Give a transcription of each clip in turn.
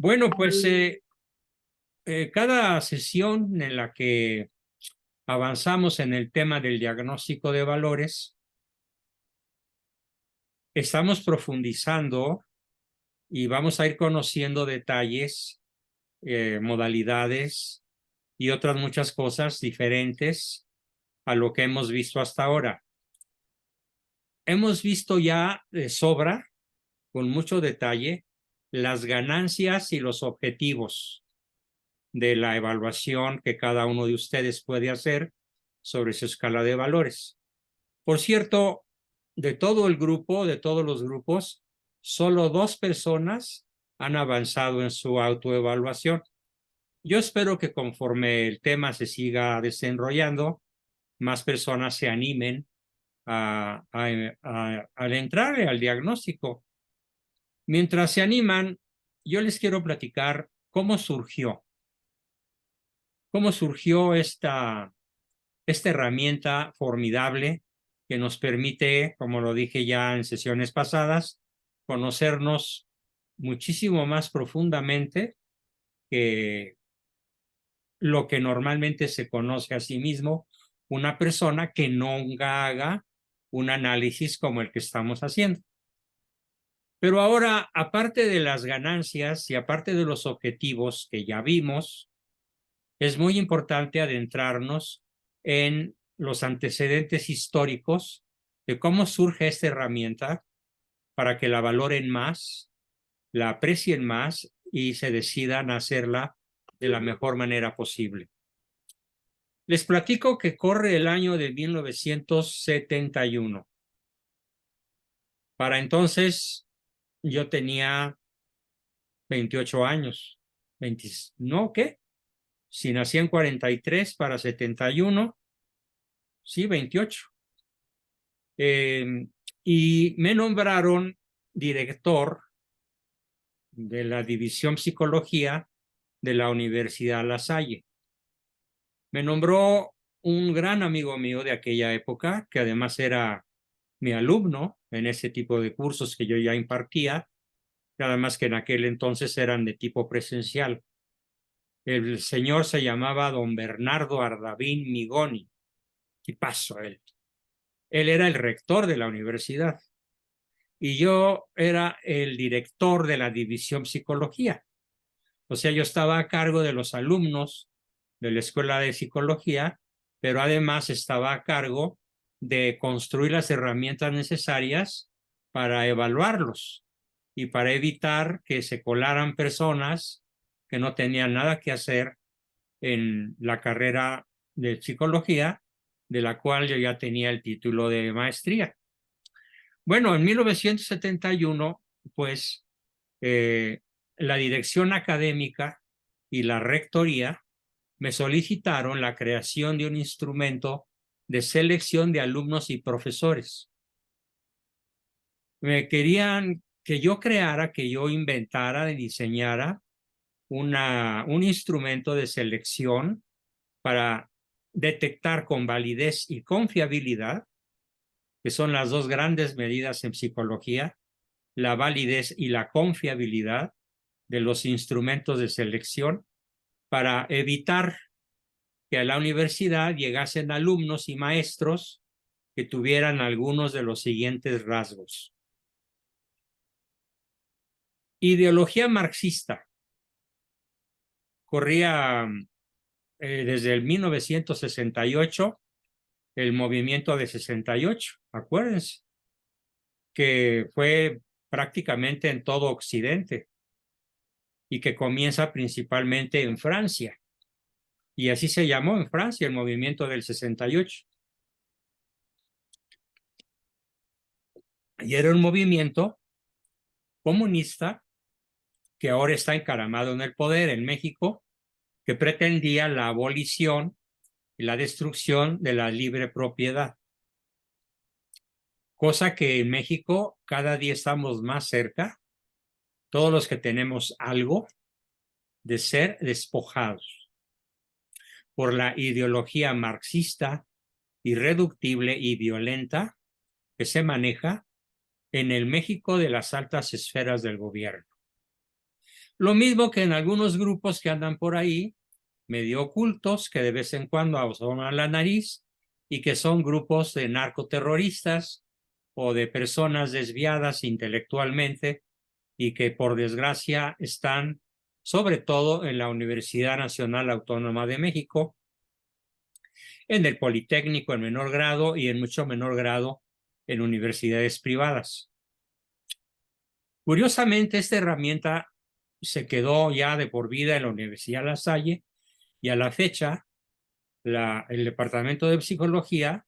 Bueno, pues cada sesión en la que avanzamos en el tema del diagnóstico de valores, estamos profundizando y vamos a ir conociendo detalles, modalidades y otras muchas cosas diferentes a lo que hemos visto hasta ahora. Hemos visto ya de sobra, con mucho detalle, las ganancias y los objetivos de la evaluación que cada uno de ustedes puede hacer sobre su escala de valores. Por cierto, de todo el grupo, de todos los grupos, solo 2 personas han avanzado en su autoevaluación. Yo espero que conforme el tema se siga desenrollando, más personas se animen al entrar al diagnóstico. Mientras se animan, yo les quiero platicar cómo surgió esta herramienta formidable que nos permite, como lo dije ya en sesiones pasadas, conocernos muchísimo más profundamente que lo que normalmente se conoce a sí mismo una persona que nunca haga un análisis como el que estamos haciendo. Pero ahora, aparte de las ganancias y aparte de los objetivos que ya vimos, es muy importante adentrarnos en los antecedentes históricos de cómo surge esta herramienta para que la valoren más, la aprecien más y se decidan a hacerla de la mejor manera posible. Les platico que corre el año de 1971. Para entonces yo tenía 28 años. 20, ¿no? ¿Qué? Si nací en 43 para 71, sí, 28. Y me nombraron director de la División Psicología de la Universidad La Salle. Me nombró un gran amigo mío de aquella época, que además era mi alumno en ese tipo de cursos que yo ya impartía, nada más que en aquel entonces eran de tipo presencial. El señor se llamaba don Bernardo Ardavín Migoni. ¿Qué pasó él? Él era el rector de la universidad y yo era el director de la división psicología. O sea, yo estaba a cargo de los alumnos de la escuela de psicología, pero además estaba a cargo de construir las herramientas necesarias para evaluarlos y para evitar que se colaran personas que no tenían nada que hacer en la carrera de psicología, de la cual yo ya tenía el título de maestría. Bueno, en 1971, pues, la dirección académica y la rectoría me solicitaron la creación de un instrumento de selección de alumnos y profesores. Me querían que yo creara, que yo inventara y diseñara un instrumento de selección para detectar con validez y confiabilidad, que son las dos grandes medidas en psicología, la validez y la confiabilidad de los instrumentos de selección, para evitar que a la universidad llegasen alumnos y maestros que tuvieran algunos de los siguientes rasgos. Ideología marxista. Corría desde el 1968 el movimiento de 68, acuérdense, que fue prácticamente en todo Occidente y que comienza principalmente en Francia. Y así se llamó en Francia el movimiento del 68. Y era un movimiento comunista que ahora está encaramado en el poder en México, que pretendía la abolición y la destrucción de la libre propiedad. Cosa que en México cada día estamos más cerca, todos los que tenemos algo, de ser despojados por la ideología marxista, irreductible y violenta que se maneja en el México de las altas esferas del gobierno. Lo mismo que en algunos grupos que andan por ahí, medio ocultos, que de vez en cuando asoman la nariz y que son grupos de narcoterroristas o de personas desviadas intelectualmente y que por desgracia están sobre todo en la Universidad Nacional Autónoma de México, en el Politécnico en menor grado y en mucho menor grado en universidades privadas. Curiosamente, esta herramienta se quedó ya de por vida en la Universidad La Salle y a la fecha el Departamento de Psicología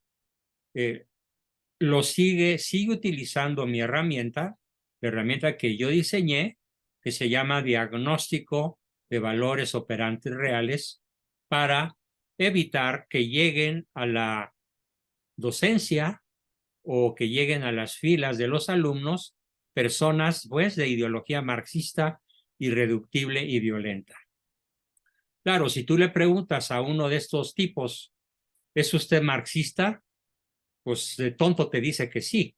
sigue utilizando mi herramienta, la herramienta que yo diseñé, que se llama Diagnóstico de Valores Operantes Reales, para evitar que lleguen a la docencia o que lleguen a las filas de los alumnos personas pues de ideología marxista, irreductible y violenta. Claro, si tú le preguntas a uno de estos tipos, ¿es usted marxista? Pues de tonto te dice que sí,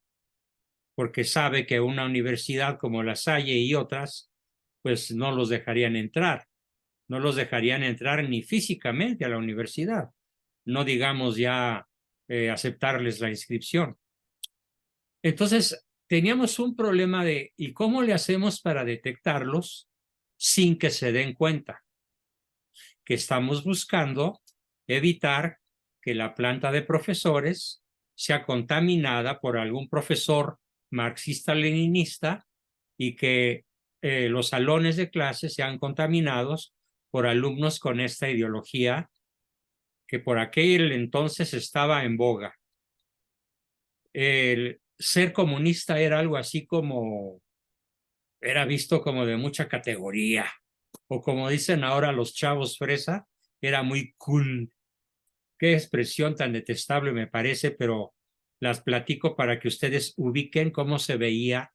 porque sabe que una universidad como La Salle y otras, pues no los dejarían entrar, no los dejarían entrar ni físicamente a la universidad, no digamos ya aceptarles la inscripción. Entonces, teníamos un problema de, ¿y cómo le hacemos para detectarlos sin que se den cuenta? Que estamos buscando evitar que la planta de profesores sea contaminada por algún profesor marxista-leninista y que los salones de clase sean contaminados por alumnos con esta ideología que por aquel entonces estaba en boga. El ser comunista era algo así como, era visto como de mucha categoría, o como dicen ahora los chavos fresa, era muy cool. Qué expresión tan detestable me parece, pero las platico para que ustedes ubiquen cómo se veía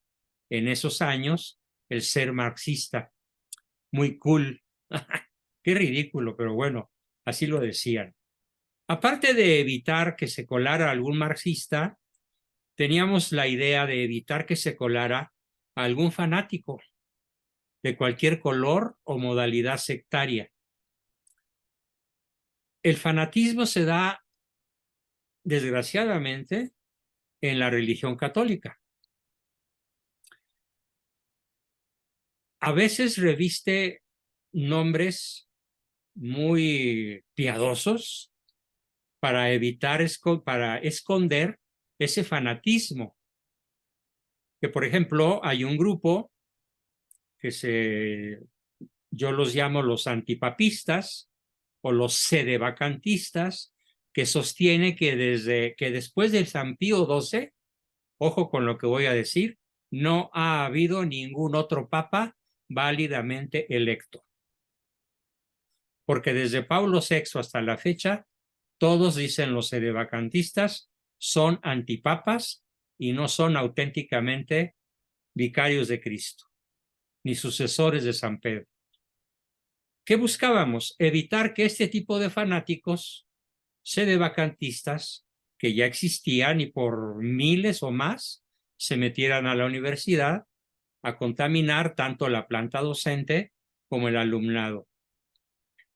en esos años el ser marxista. Muy cool. Qué ridículo, pero bueno, así lo decían. Aparte de evitar que se colara algún marxista, teníamos la idea de evitar que se colara algún fanático de cualquier color o modalidad sectaria. El fanatismo se da, desgraciadamente, en la religión católica. A veces reviste nombres muy piadosos para evitar, para esconder ese fanatismo. Que, por ejemplo, hay un grupo que yo los llamo los antipapistas o los sedevacantistas, que sostiene que después del San Pío XII, ojo con lo que voy a decir, no ha habido ningún otro papa válidamente electo. Porque desde Pablo VI hasta la fecha, todos dicen los sedevacantistas, son antipapas y no son auténticamente vicarios de Cristo, ni sucesores de San Pedro. ¿Qué buscábamos? Evitar que este tipo de fanáticos sedevacantistas, que ya existían y por miles o más, se metieran a la universidad a contaminar tanto la planta docente como el alumnado.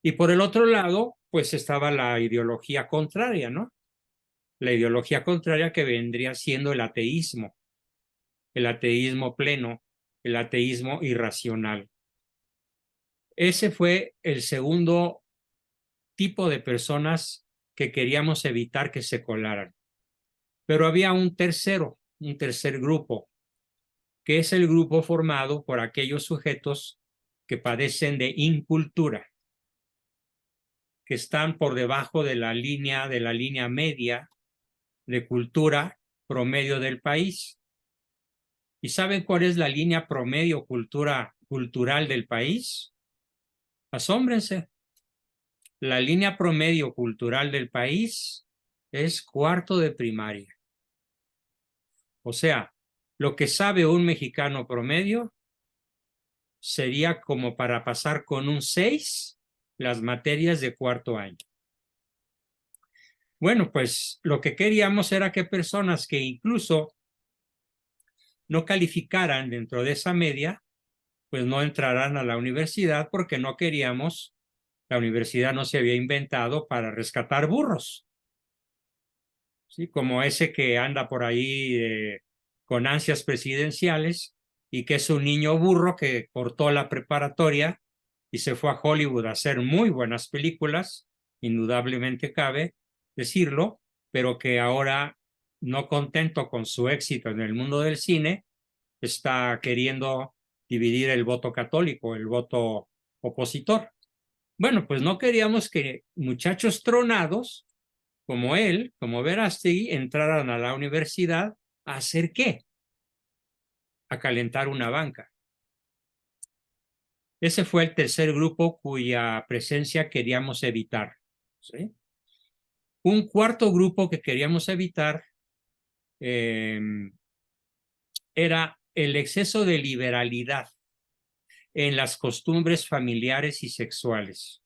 Y por el otro lado, pues estaba la ideología contraria, ¿no? La ideología contraria que vendría siendo el ateísmo pleno, el ateísmo irracional. Ese fue el segundo tipo de personas que queríamos evitar que se colaran. Pero había un tercer grupo, que es el grupo formado por aquellos sujetos que padecen de incultura, que están por debajo de la línea media de cultura promedio del país. ¿Y saben cuál es la línea promedio cultural del país? Asómbrense. La línea promedio cultural del país es cuarto de primaria. O sea, lo que sabe un mexicano promedio sería como para pasar con un 6 las materias de cuarto año. Bueno, pues lo que queríamos era que personas que incluso no calificaran dentro de esa media, pues no entrarán a la universidad porque no queríamos, la universidad no se había inventado para rescatar burros, ¿sí? Como ese que anda por ahí con ansias presidenciales y que es un niño burro que cortó la preparatoria y se fue a Hollywood a hacer muy buenas películas, indudablemente cabe decirlo, pero que ahora, no contento con su éxito en el mundo del cine, está queriendo dividir el voto católico, el voto opositor. Bueno, pues no queríamos que muchachos tronados como él, como Verástegui, entraran a la universidad a hacer qué? A calentar una banca. Ese fue el tercer grupo cuya presencia queríamos evitar, ¿sí? Un cuarto grupo que queríamos evitar era el exceso de liberalidad en las costumbres familiares y sexuales.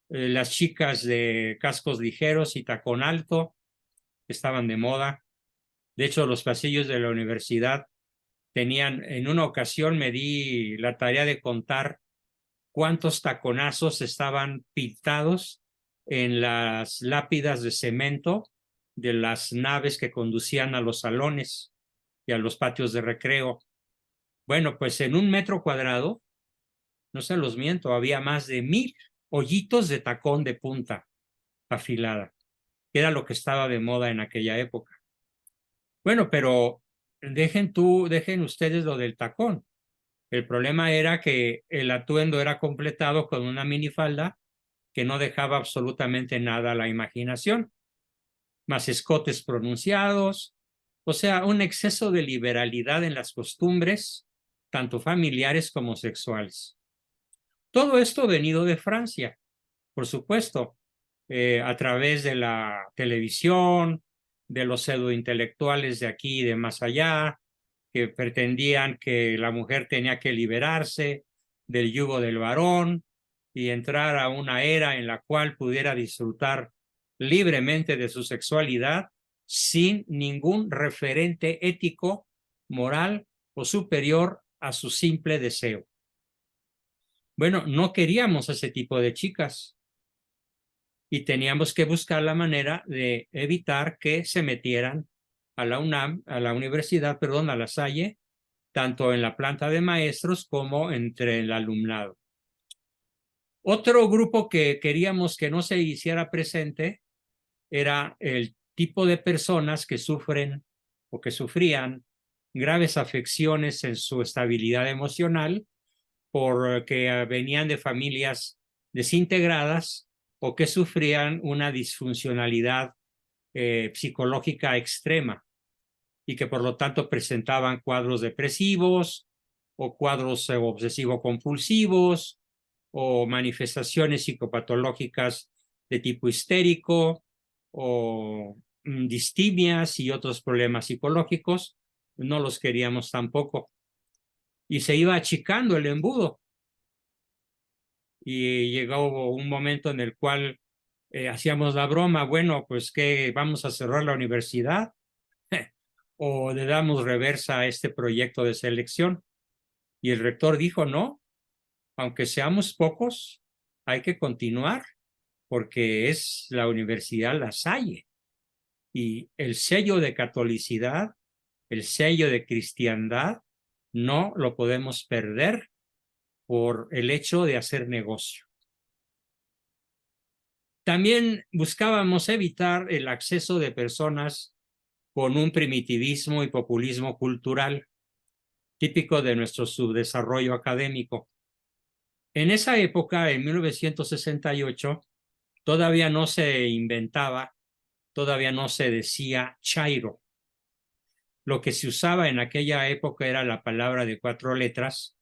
Las chicas de cascos ligeros y tacón alto estaban de moda. De hecho, los pasillos de la universidad tenían, en una ocasión me di la tarea de contar cuántos taconazos estaban pintados en las lápidas de cemento de las naves que conducían a los salones y a los patios de recreo. Bueno, pues en 1 metro cuadrado, no se los miento, había más de 1000 hoyitos de tacón de punta afilada, que era lo que estaba de moda en aquella época. Bueno, pero dejen ustedes lo del tacón. El problema era que el atuendo era completado con una minifalda que no dejaba absolutamente nada a la imaginación, más escotes pronunciados, o sea, un exceso de liberalidad en las costumbres, tanto familiares como sexuales. Todo esto venido de Francia, por supuesto, a través de la televisión, de los pseudointelectuales de aquí y de más allá, que pretendían que la mujer tenía que liberarse del yugo del varón y entrar a una era en la cual pudiera disfrutar libremente de su sexualidad sin ningún referente ético, moral o superior a su simple deseo. Bueno, no queríamos ese tipo de chicas y teníamos que buscar la manera de evitar que se metieran a la UNAM, a la universidad, perdón, a la Salle, tanto en la planta de maestros como entre el alumnado. Otro grupo que queríamos que no se hiciera presente era el tipo de personas que sufren o que sufrían graves afecciones en su estabilidad emocional porque venían de familias desintegradas o que sufrían una disfuncionalidad psicológica extrema y que por lo tanto presentaban cuadros depresivos o cuadros obsesivo-compulsivos o manifestaciones psicopatológicas de tipo histérico o distimias y otros problemas psicológicos. No los queríamos tampoco. Y se iba achicando el embudo. Y llegó un momento en el cual hacíamos la broma, bueno, pues que vamos a cerrar la universidad o le damos reversa a este proyecto de selección. Y el rector dijo, no, aunque seamos pocos, hay que continuar porque es la Universidad La Salle y el sello de catolicidad, el sello de cristiandad, no lo podemos perder por el hecho de hacer negocio. También buscábamos evitar el acceso de personas con un primitivismo y populismo cultural típico de nuestro subdesarrollo académico. En esa época, en 1968, todavía no se inventaba, todavía no se decía chairo. Lo que se usaba en aquella época era la palabra de 4 letras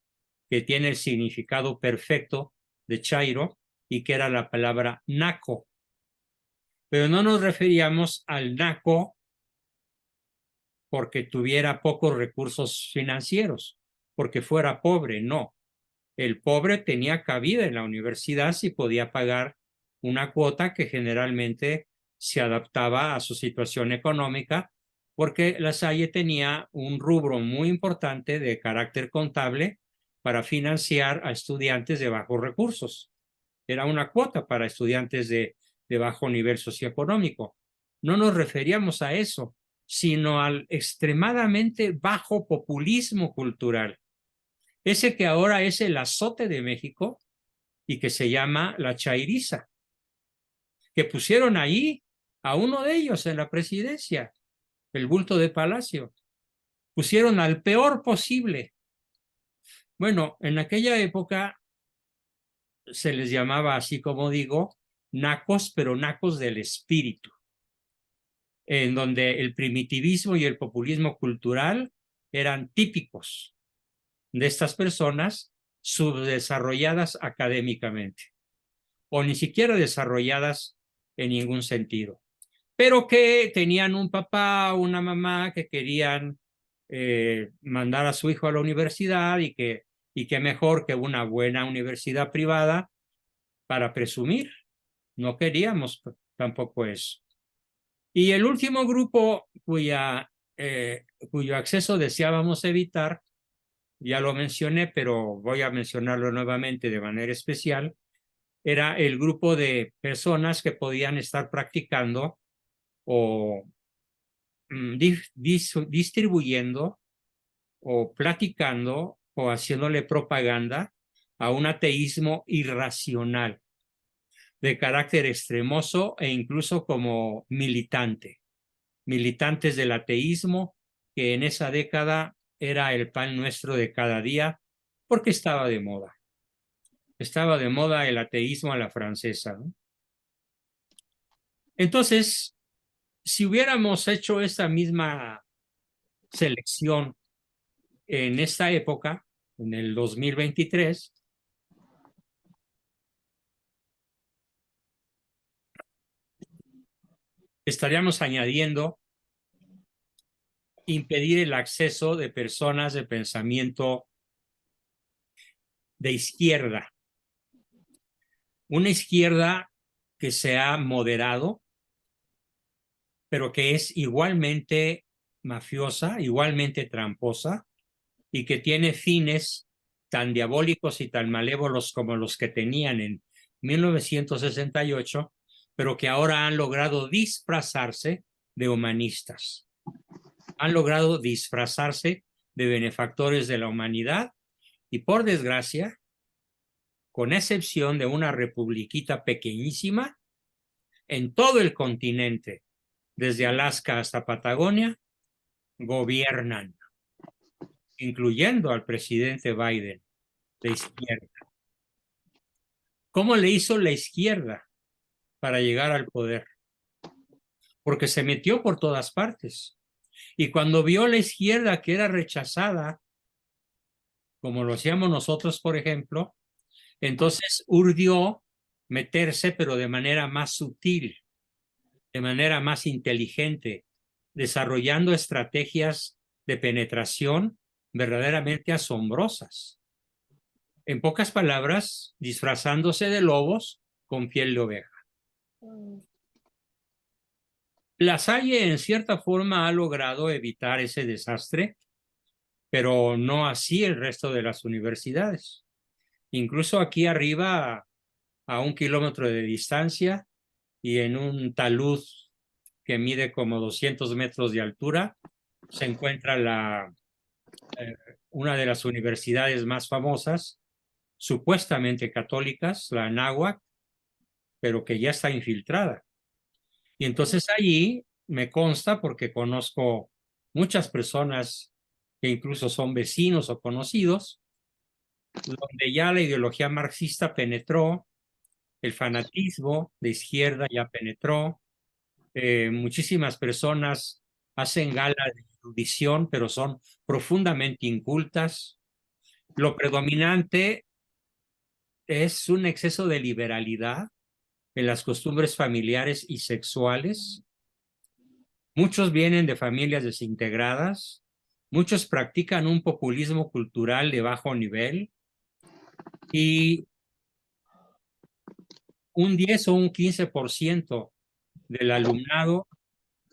que tiene el significado perfecto de chairo y que era la palabra naco. Pero no nos referíamos al naco porque tuviera pocos recursos financieros, porque fuera pobre, no. El pobre tenía cabida en la universidad si podía pagar una cuota que generalmente se adaptaba a su situación económica, porque La Salle tenía un rubro muy importante de carácter contable para financiar a estudiantes de bajos recursos. Era una cuota para estudiantes de bajo nivel socioeconómico. No nos referíamos a eso, sino al extremadamente bajo populismo cultural. Ese que ahora es el azote de México y que se llama la chairiza, que pusieron ahí a uno de ellos en la presidencia, el bulto de Palacio. Pusieron al peor posible. Bueno, en aquella época se les llamaba, así como digo, nacos, pero nacos del espíritu, en donde el primitivismo y el populismo cultural eran típicos de estas personas subdesarrolladas académicamente, o ni siquiera desarrolladas en ningún sentido, pero que tenían un papá o una mamá que querían mandar a su hijo a la universidad y que mejor que una buena universidad privada para presumir. No queríamos tampoco eso. Y el último grupo cuyo acceso deseábamos evitar, ya lo mencioné, pero voy a mencionarlo nuevamente de manera especial, era el grupo de personas que podían estar practicando o distribuyendo o platicando o haciéndole propaganda a un ateísmo irracional, de carácter extremoso e incluso como militantes del ateísmo, que en esa década era el pan nuestro de cada día, porque estaba de moda. Estaba de moda el ateísmo a la francesa, ¿no? Entonces, si hubiéramos hecho esa misma selección en esta época, en el 2023, estaríamos añadiendo impedir el acceso de personas de pensamiento de izquierda. Una izquierda que se ha moderado, pero que es igualmente mafiosa, igualmente tramposa, y que tiene fines tan diabólicos y tan malévolos como los que tenían en 1968, pero que ahora han logrado disfrazarse de humanistas. Han logrado disfrazarse de benefactores de la humanidad y, por desgracia, con excepción de una republiquita pequeñísima, en todo el continente, desde Alaska hasta Patagonia, gobiernan, incluyendo al presidente Biden, de izquierda. ¿Cómo le hizo la izquierda para llegar al poder? Porque se metió por todas partes. Y cuando vio la izquierda que era rechazada, como lo hacíamos nosotros, por ejemplo, entonces urdió meterse, pero de manera más sutil, de manera más inteligente, desarrollando estrategias de penetración verdaderamente asombrosas. En pocas palabras, disfrazándose de lobos con piel de oveja. La Salle, en cierta forma, ha logrado evitar ese desastre, pero no así el resto de las universidades. Incluso aquí arriba, a 1 kilómetro de distancia y en un talud que mide como 200 metros de altura, se encuentra una de las universidades más famosas, supuestamente católicas, la Anáhuac, pero que ya está infiltrada. Y entonces allí me consta, porque conozco muchas personas que incluso son vecinos o conocidos, donde ya la ideología marxista penetró, el fanatismo de izquierda ya penetró, muchísimas personas hacen gala de erudición, pero son profundamente incultas. Lo predominante es un exceso de liberalidad en las costumbres familiares y sexuales. Muchos vienen de familias desintegradas, muchos practican un populismo cultural de bajo nivel y un 10 o un 15% del alumnado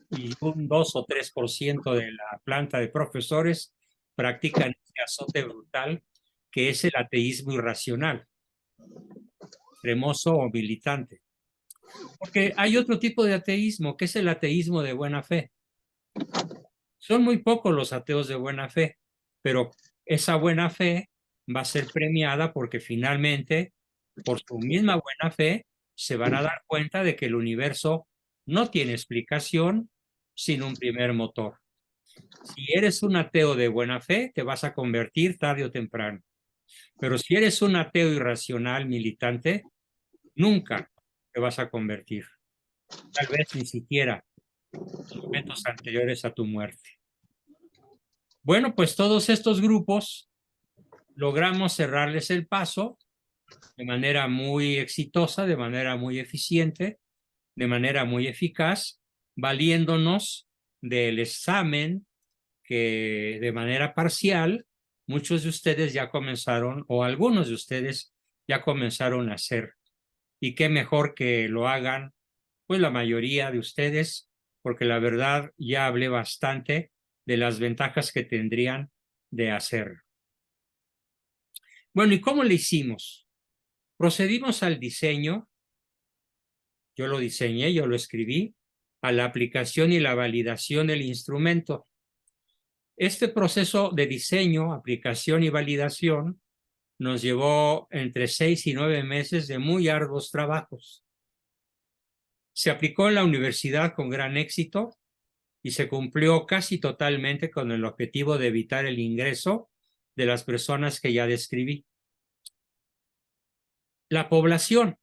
y un 2 o 3% de la planta de profesores practican este azote brutal que es el ateísmo irracional, extremoso o militante. Porque hay otro tipo de ateísmo, que es el ateísmo de buena fe. Son muy pocos los ateos de buena fe, pero esa buena fe va a ser premiada porque finalmente, por su misma buena fe, se van a dar cuenta de que el universo no tiene explicación sin un primer motor. Si eres un ateo de buena fe, te vas a convertir tarde o temprano. Pero si eres un ateo irracional, militante, nunca te vas a convertir. Tal vez ni siquiera en momentos anteriores a tu muerte. Bueno, pues todos estos grupos logramos cerrarles el paso de manera muy exitosa, de manera muy eficiente, de manera muy eficaz, valiéndonos del examen que de manera parcial muchos de ustedes ya comenzaron, o algunos de ustedes ya comenzaron a hacer. Y qué mejor que lo hagan, pues la mayoría de ustedes, porque la verdad ya hablé bastante de las ventajas que tendrían de hacerlo. Bueno, ¿y cómo le hicimos? Procedimos al diseño, yo lo diseñé, yo lo escribí, a la aplicación y la validación del instrumento. Este proceso de diseño, aplicación y validación nos llevó entre 6 y 9 meses de muy arduos trabajos. Se aplicó en la universidad con gran éxito y se cumplió casi totalmente con el objetivo de evitar el ingreso de las personas que ya describí. La población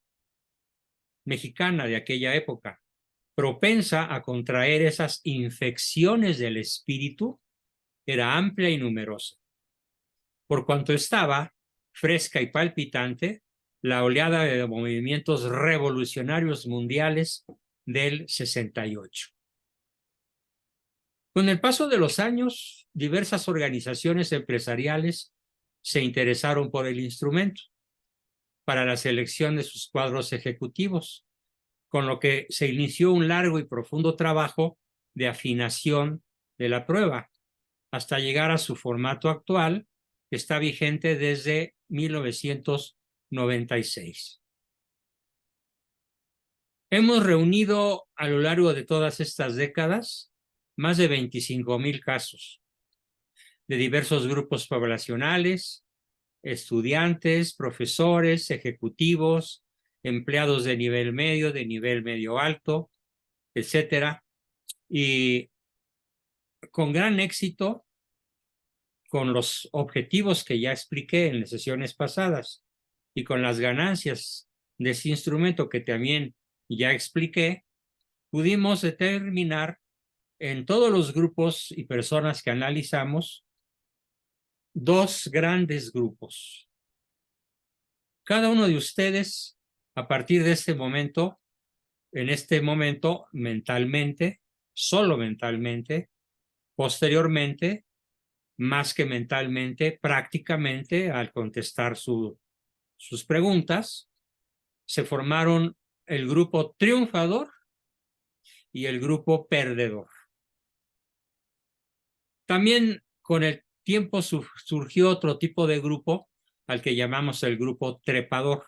mexicana de aquella época, propensa a contraer esas infecciones del espíritu, era amplia y numerosa. Por cuanto estaba fresca y palpitante la oleada de movimientos revolucionarios mundiales del 68. Con el paso de los años, diversas organizaciones empresariales se interesaron por el instrumento para la selección de sus cuadros ejecutivos, con lo que se inició un largo y profundo trabajo de afinación de la prueba, hasta llegar a su formato actual, que está vigente desde 1996. Hemos reunido a lo largo de todas estas décadas más de 25,000 casos de diversos grupos poblacionales, estudiantes, profesores, ejecutivos, empleados de nivel medio alto, etcétera, y con gran éxito, con los objetivos que ya expliqué en las sesiones pasadas y con las ganancias de ese instrumento que también ya expliqué, pudimos determinar en todos los grupos y personas que analizamos dos grandes grupos. Cada uno de ustedes, a partir de este momento, en este momento, mentalmente, solo mentalmente, posteriormente, más que mentalmente, prácticamente, al contestar sus preguntas, se formaron el grupo triunfador y el grupo perdedor. También con el tiempo surgió otro tipo de grupo al que llamamos el grupo trepador.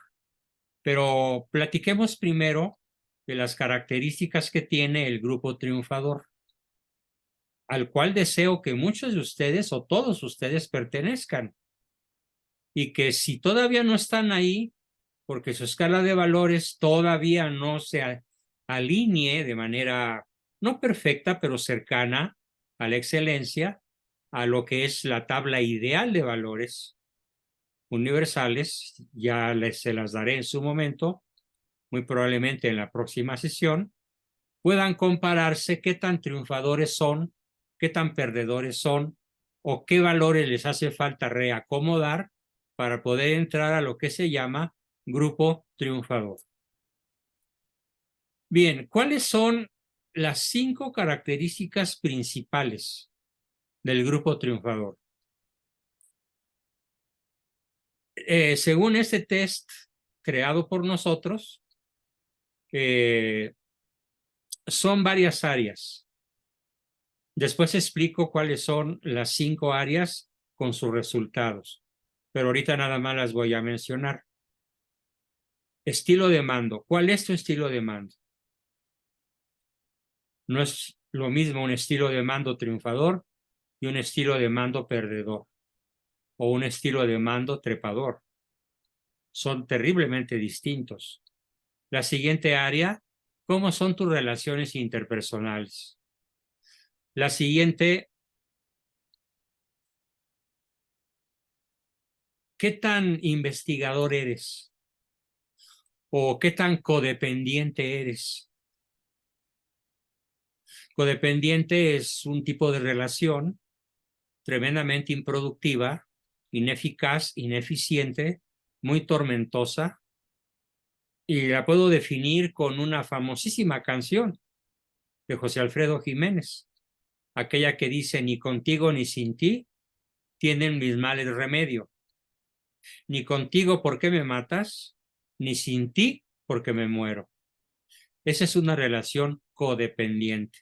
Pero platiquemos primero de las características que tiene el grupo triunfador, al cual deseo que muchos de ustedes o todos ustedes pertenezcan. Y que si todavía no están ahí, porque su escala de valores todavía no se alinee de manera no perfecta, pero cercana a la excelencia, a lo que es la tabla ideal de valores universales, ya se las daré en su momento, muy probablemente en la próxima sesión, puedan compararse qué tan triunfadores son, qué tan perdedores son, o qué valores les hace falta reacomodar para poder entrar a lo que se llama grupo triunfador. Bien, ¿cuáles son las 5 características principales del grupo triunfador? Según este test creado por nosotros, son varias áreas. Después explico cuáles son las 5 áreas con sus resultados. pero ahorita nada más las voy a mencionar. Estilo de mando. ¿Cuál es tu estilo de mando? No es lo mismo un estilo de mando triunfador y un estilo de mando perdedor o un estilo de mando trepador. Son terriblemente distintos. La siguiente área, ¿cómo son tus relaciones interpersonales? La siguiente, ¿qué tan investigador eres? ¿O qué tan codependiente eres? Codependiente es un tipo de relación tremendamente improductiva, ineficaz, ineficiente, muy tormentosa, y la puedo definir con una famosísima canción de José Alfredo Jiménez, aquella que dice: ni contigo ni sin ti tienen mis males remedio, ni contigo porque me matas, ni sin ti porque me muero. Esa es una relación codependiente.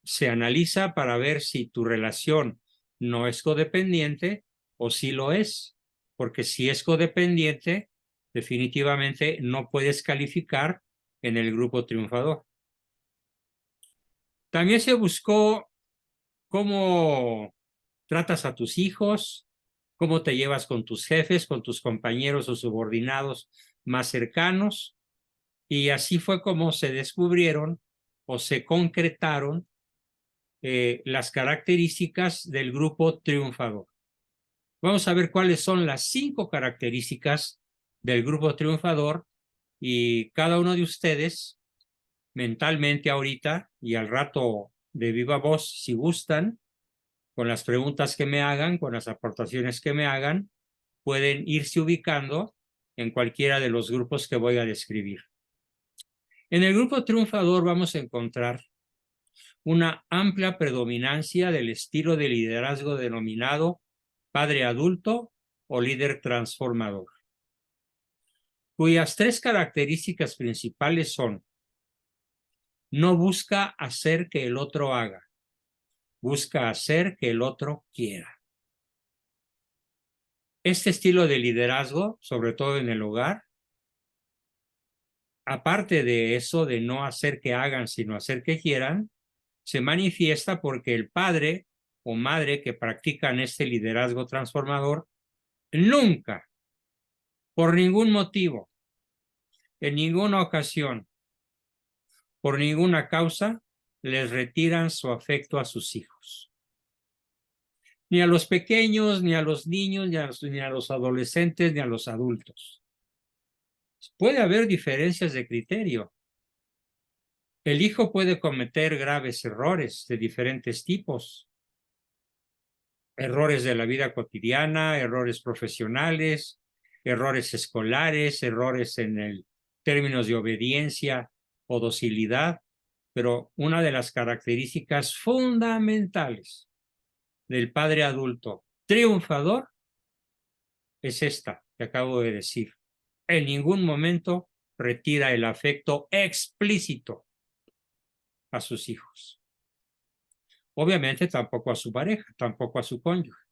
Se analiza para ver si tu relación no es codependiente o si lo es, porque si es codependiente, definitivamente no puedes calificar en el grupo triunfador. También se buscó cómo tratas a tus hijos, cómo te llevas con tus jefes, con tus compañeros o subordinados más cercanos, y así fue como se descubrieron o se concretaron las características del grupo triunfador. Vamos a ver cuáles son las 5 características del grupo triunfador, y cada uno de ustedes mentalmente ahorita y al rato de viva voz, si gustan, con las preguntas que me hagan, con las aportaciones que me hagan, pueden irse ubicando en cualquiera de los grupos que voy a describir. En el grupo triunfador vamos a encontrar una amplia predominancia del estilo de liderazgo denominado padre adulto o líder transformador, cuyas 3 características principales son: no busca hacer que el otro haga, busca hacer que el otro quiera. Este estilo de liderazgo, sobre todo en el hogar, aparte de eso de no hacer que hagan, sino hacer que quieran, se manifiesta porque el padre o madre que practican este liderazgo transformador nunca, por ningún motivo, en ninguna ocasión, por ninguna causa, les retiran su afecto a sus hijos. Ni a los pequeños, ni a los niños, ni a los adolescentes, ni a los adultos. Puede haber diferencias de criterio. El hijo puede cometer graves errores de diferentes tipos. Errores de la vida cotidiana, errores profesionales, errores escolares, errores en términos de obediencia o docilidad. Pero una de las características fundamentales del padre adulto triunfador es esta que acabo de decir: en ningún momento retira el afecto explícito a sus hijos. Obviamente tampoco a su pareja, tampoco a su cónyuge.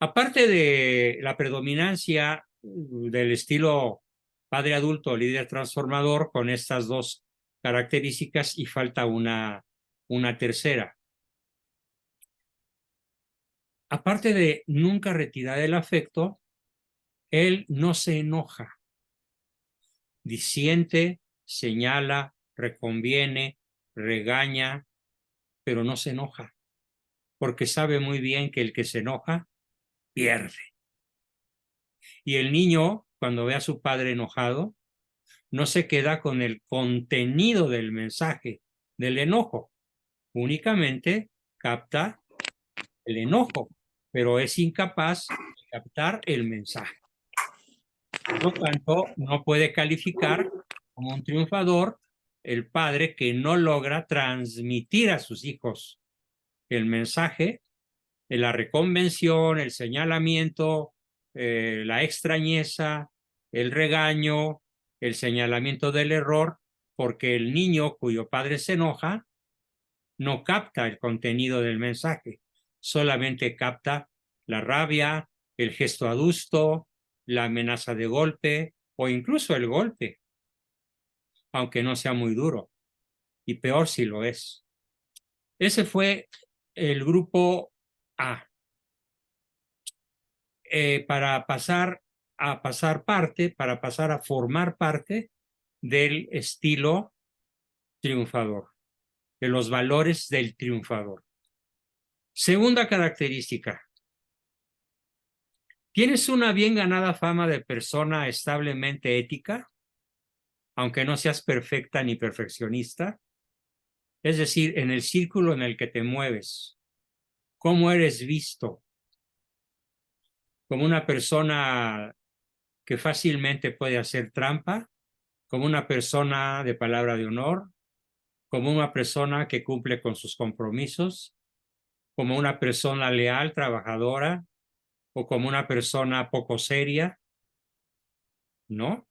Aparte de la predominancia del estilo padre adulto, líder transformador, con estas 2 características, y falta una tercera. Aparte de nunca retirar el afecto, él no se enoja. Disiente, señala, reconviene, regaña, pero no se enoja, porque sabe muy bien que el que se enoja pierde. Y el niño, cuando ve a su padre enojado, no se queda con el contenido del mensaje del enojo, únicamente capta el enojo, pero es incapaz de captar el mensaje. Por lo tanto, no puede calificar como un triunfador el padre que no logra transmitir a sus hijos el mensaje, la reconvención, el señalamiento, la extrañeza, el regaño, el señalamiento del error, porque el niño cuyo padre se enoja no capta el contenido del mensaje, solamente capta la rabia, el gesto adusto, la amenaza de golpe o incluso el golpe, aunque no sea muy duro, y peor si lo es. Ese fue el grupo A. Para pasar a formar parte del estilo triunfador, de los valores del triunfador. Segunda característica. ¿Tienes una bien ganada fama de persona establemente ética, aunque no seas perfecta ni perfeccionista? Es decir, en el círculo en el que te mueves, ¿cómo eres visto? ¿Como una persona que fácilmente puede hacer trampa? ¿Como una persona de palabra de honor? ¿Como una persona que cumple con sus compromisos? ¿Como una persona leal, trabajadora? ¿O como una persona poco seria? No.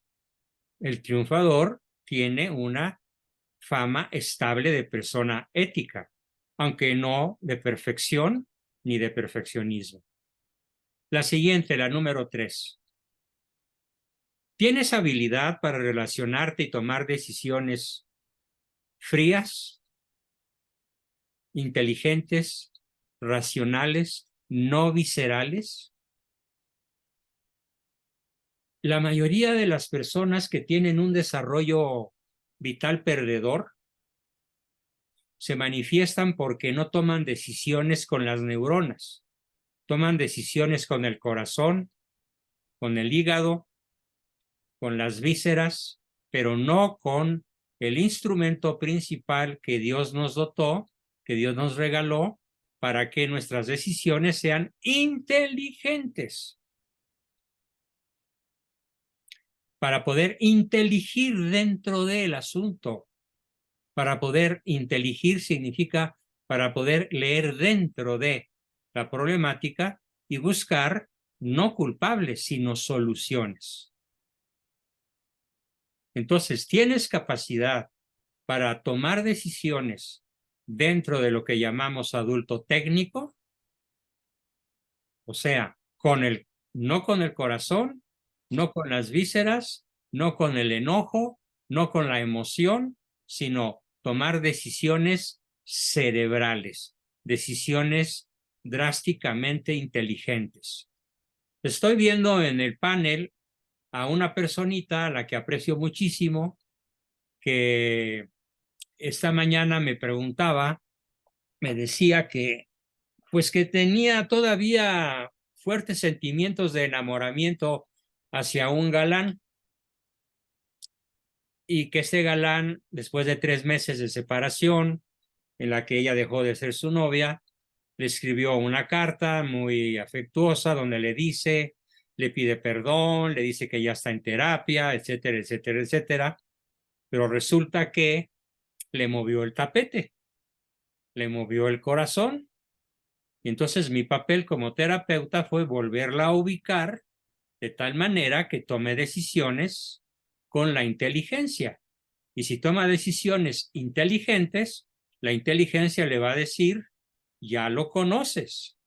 El triunfador tiene una fama estable de persona ética, aunque no de perfección ni de perfeccionismo. La siguiente, la número 3. ¿Tienes habilidad para relacionarte y tomar decisiones frías, inteligentes, racionales, no viscerales? La mayoría de las personas que tienen un desarrollo vital perdedor se manifiestan porque no toman decisiones con las neuronas, toman decisiones con el corazón, con el hígado, con las vísceras, pero no con el instrumento principal que Dios nos dotó, que Dios nos regaló, para que nuestras decisiones sean inteligentes, para poder inteligir dentro del asunto. Para poder inteligir significa para poder leer dentro de la problemática y buscar no culpables, sino soluciones. Entonces, tienes capacidad para tomar decisiones dentro de lo que llamamos adulto técnico, o sea, no con el corazón, no con las vísceras, no con el enojo, no con la emoción, sino tomar decisiones cerebrales, decisiones drásticamente inteligentes. Estoy viendo en el panel a una personita a la que aprecio muchísimo, que esta mañana me preguntaba, me decía que pues que tenía todavía fuertes sentimientos de enamoramiento hacia un galán, y que ese galán, después de 3 meses de separación, en la que ella dejó de ser su novia, le escribió una carta muy afectuosa donde le pide perdón, le dice que ya está en terapia, etcétera, etcétera, etcétera, pero resulta que le movió el tapete, le movió el corazón. Y entonces mi papel como terapeuta fue volverla a ubicar de tal manera que tome decisiones con la inteligencia. Y si toma decisiones inteligentes, la inteligencia le va a decir, ya lo conoces.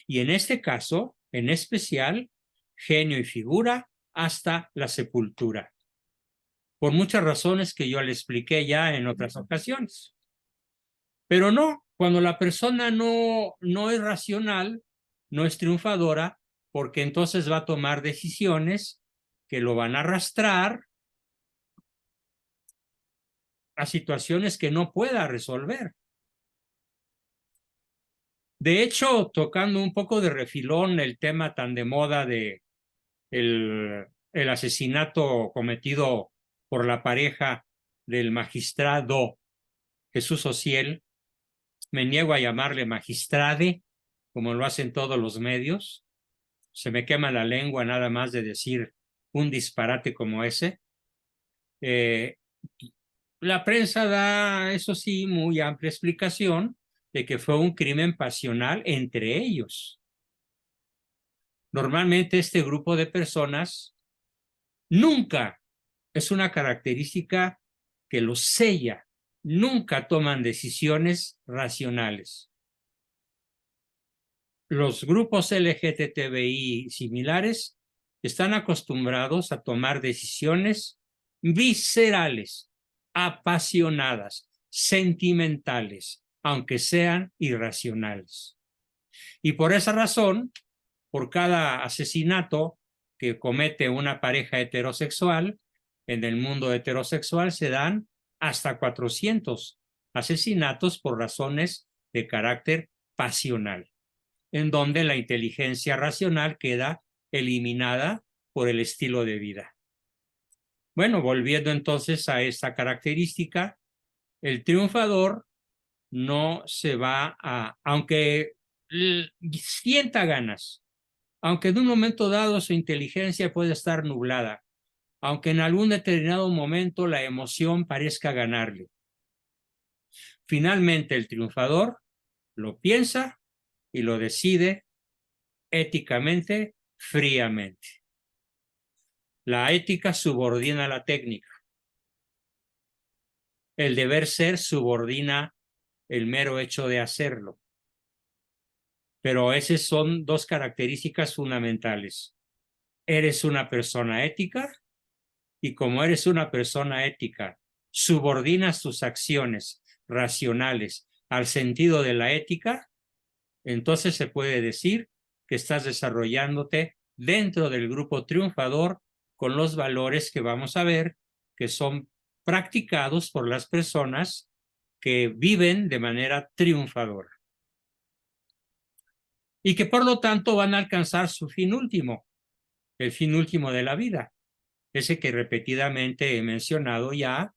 Y en este caso, en especial, genio y figura hasta la sepultura. Por muchas razones que yo le expliqué ya en otras ocasiones. Pero no, cuando la persona no es racional, no es triunfadora, porque entonces va a tomar decisiones que lo van a arrastrar a situaciones que no pueda resolver. De hecho, tocando un poco de refilón el tema tan de moda de el asesinato cometido por la pareja del magistrado Jesús Ociel, me niego a llamarle magistrade, como lo hacen todos los medios. Se me quema la lengua nada más de decir un disparate como ese. La prensa da, eso sí, muy amplia explicación de que fue un crimen pasional entre ellos. Normalmente este grupo de personas nunca, es una característica que los sella, nunca toman decisiones racionales. los grupos LGTBI similares están acostumbrados a tomar decisiones viscerales, apasionadas, sentimentales, aunque sean irracionales. Y por esa razón, por cada asesinato que comete una pareja heterosexual, en el mundo heterosexual se dan hasta 400 asesinatos por razones de carácter pasional, en donde la inteligencia racional queda eliminada por el estilo de vida. Bueno, volviendo entonces a esta característica, el triunfador no se va a, aunque sienta ganas, aunque en un momento dado su inteligencia puede estar nublada, aunque en algún determinado momento la emoción parezca ganarle. Finalmente el triunfador lo piensa y lo decide éticamente, fríamente. La ética subordina la técnica. El deber ser subordina el mero hecho de hacerlo. Pero esas son dos características fundamentales. Eres una persona ética y como eres una persona ética, subordinas tus acciones racionales al sentido de la ética, entonces se puede decir que estás desarrollándote dentro del grupo triunfador con los valores que vamos a ver que son practicados por las personas que viven de manera triunfadora y que por lo tanto van a alcanzar su fin último, el fin último de la vida, ese que repetidamente he mencionado ya,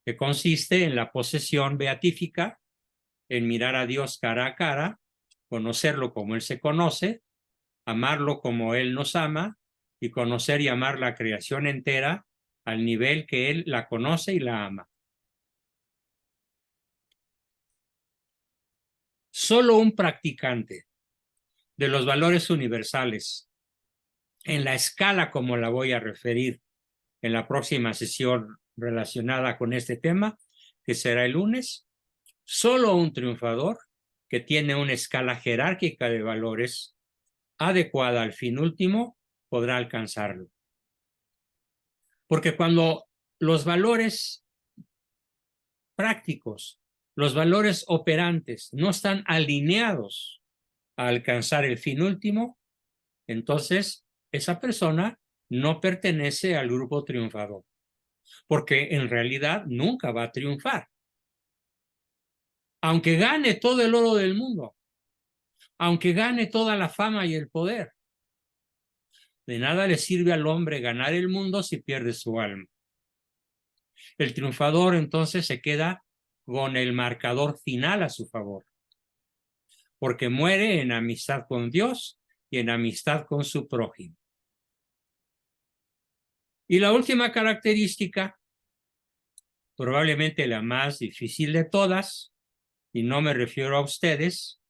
que consiste en la posesión beatífica, en mirar a Dios cara a cara, conocerlo como Él se conoce, amarlo como Él nos ama y conocer y amar la creación entera al nivel que Él la conoce y la ama. Solo un practicante de los valores universales, en la escala como la voy a referir en la próxima sesión relacionada con este tema, que será el lunes, solo un triunfador que tiene una escala jerárquica de valores adecuada al fin último podrá alcanzarlo. Porque cuando los valores prácticos, los valores operantes no están alineados a alcanzar el fin último, entonces esa persona no pertenece al grupo triunfador, porque en realidad nunca va a triunfar. Aunque gane todo el oro del mundo, aunque gane toda la fama y el poder, de nada le sirve al hombre ganar el mundo si pierde su alma. El triunfador entonces se queda con el marcador final a su favor, porque muere en amistad con Dios y en amistad con su prójimo. Y la última característica, probablemente la más difícil de todas, y no me refiero a ustedes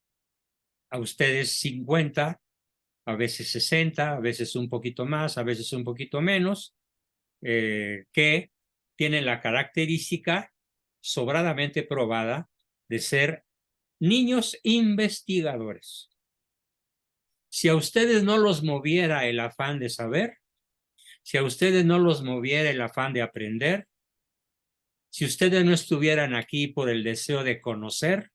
50, a veces 60, a veces un poquito más, a veces un poquito menos, que tienen la característica sobradamente probada de ser niños investigadores. Si a ustedes no los moviera el afán de saber, si a ustedes no los moviera el afán de aprender, si ustedes no estuvieran aquí por el deseo de conocer,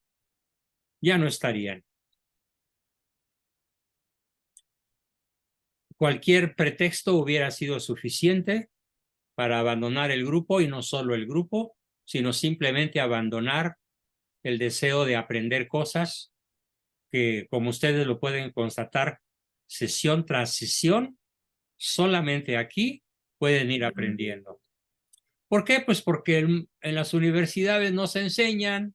ya no estarían. Cualquier pretexto hubiera sido suficiente para abandonar el grupo, y no solo el grupo, sino simplemente abandonar el deseo de aprender cosas que, como ustedes lo pueden constatar, sesión tras sesión, solamente aquí pueden ir aprendiendo. ¿Por qué? Pues porque en las universidades no se enseñan,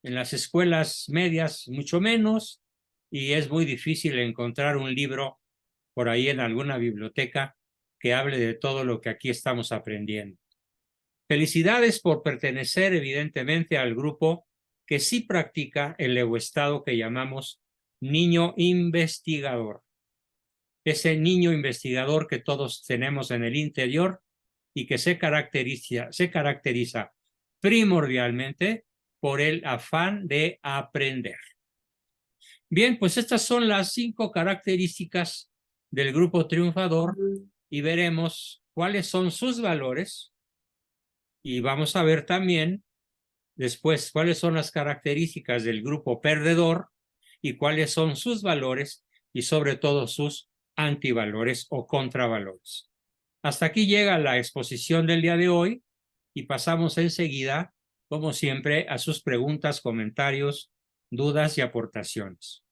en las escuelas medias mucho menos, y es muy difícil encontrar un libro por ahí en alguna biblioteca que hable de todo lo que aquí estamos aprendiendo. Felicidades por pertenecer evidentemente al grupo que sí practica el egoestado que llamamos niño investigador. Ese niño investigador que todos tenemos en el interior y que se caracteriza primordialmente por el afán de aprender. Bien, pues estas son las 5 características del grupo triunfador y veremos cuáles son sus valores y vamos a ver también después cuáles son las características del grupo perdedor y cuáles son sus valores y sobre todo sus antivalores o contravalores. Hasta aquí llega la exposición del día de hoy y pasamos enseguida, como siempre, a sus preguntas, comentarios, dudas y aportaciones.